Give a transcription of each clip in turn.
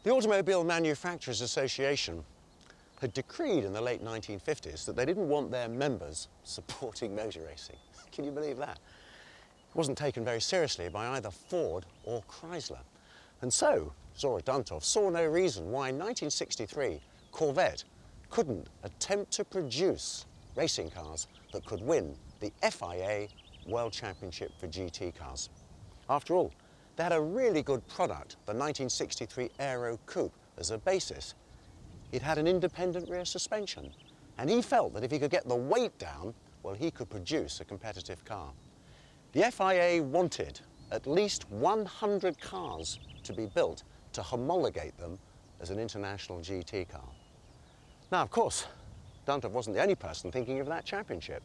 The Automobile Manufacturers Association had decreed in the late 1950s that they didn't want their members supporting motor racing. Can you believe that? It wasn't taken very seriously by either Ford or Chrysler. And so, Zora Duntov saw no reason why in 1963 Corvette couldn't attempt to produce racing cars that could win the FIA World Championship for GT cars. After all, they had a really good product, the 1963 Aero Coupe, as a basis. It had an independent rear suspension, and he felt that if he could get the weight down, well, he could produce a competitive car. The FIA wanted at least 100 cars to be built to homologate them as an international GT car. Now, of course, Duntov wasn't the only person thinking of that championship.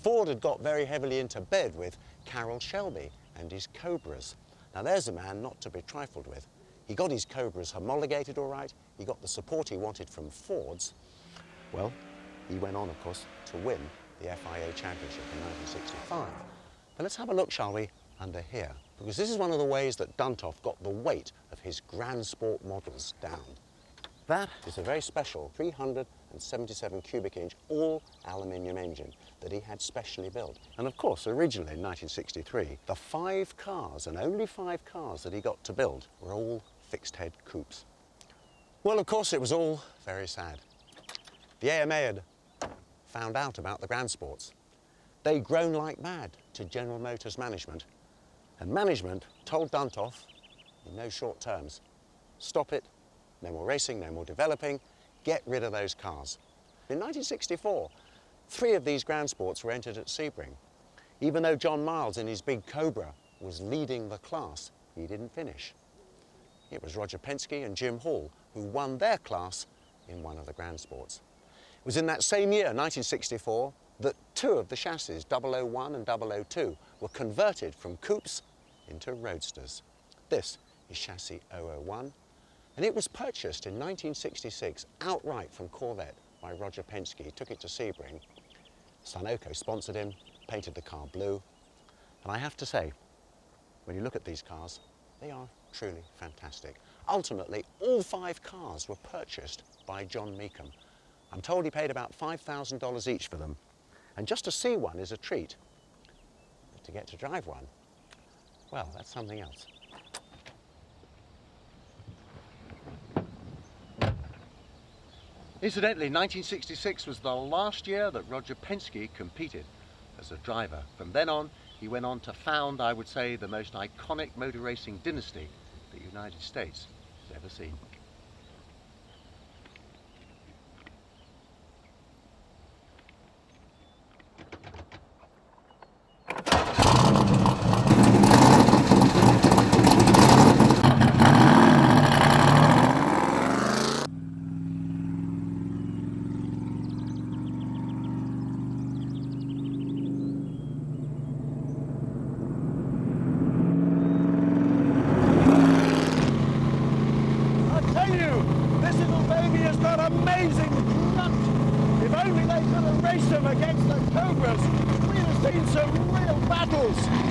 Ford had got very heavily into bed with Carroll Shelby and his Cobras. Now, there's a man not to be trifled with. He got his Cobras homologated all right, he got the support he wanted from Ford's. Well, he went on, of course, to win the FIA Championship in 1965. But let's have a look, shall we, under here, because this is one of the ways that Duntov got the weight of his Gran Sport models down. That is a very special 377 cubic inch all aluminium engine that he had specially built. And of course, originally in 1963, the 5 cars, and only 5 cars that he got to build, were all fixed head coupes. Well, of course, it was all very sad. The AMA had found out about the Gran Sports. They'd grown like mad to General Motors management, and management told Duntov, in no short terms, stop it, no more racing, no more developing, get rid of those cars. In 1964, 3 of these Gran Sports were entered at Sebring. Even though John Miles in his big Cobra was leading the class, he didn't finish. It was Roger Penske and Jim Hall who won their class in one of the Gran Sports. It was in that same year, 1964, that 2 of the chassis, 001 and 002, were converted from coupes into roadsters. This is chassis 001. And it was purchased in 1966 outright from Corvette by Roger Penske. He took it to Sebring. Sunoco sponsored him, painted the car blue. And I have to say, when you look at these cars, they are truly fantastic. Ultimately, all 5 cars were purchased by John Meekham. I'm told he paid about $5,000 each for them. And just to see one is a treat. But to get to drive one, well, that's something else. Incidentally, 1966 was the last year that Roger Penske competed as a driver. From then on, he went on to found, I would say, the most iconic motor racing dynasty the United States has ever seen. Amazing nut! If only they could have raced him against the Cobras, we'd have seen some real battles.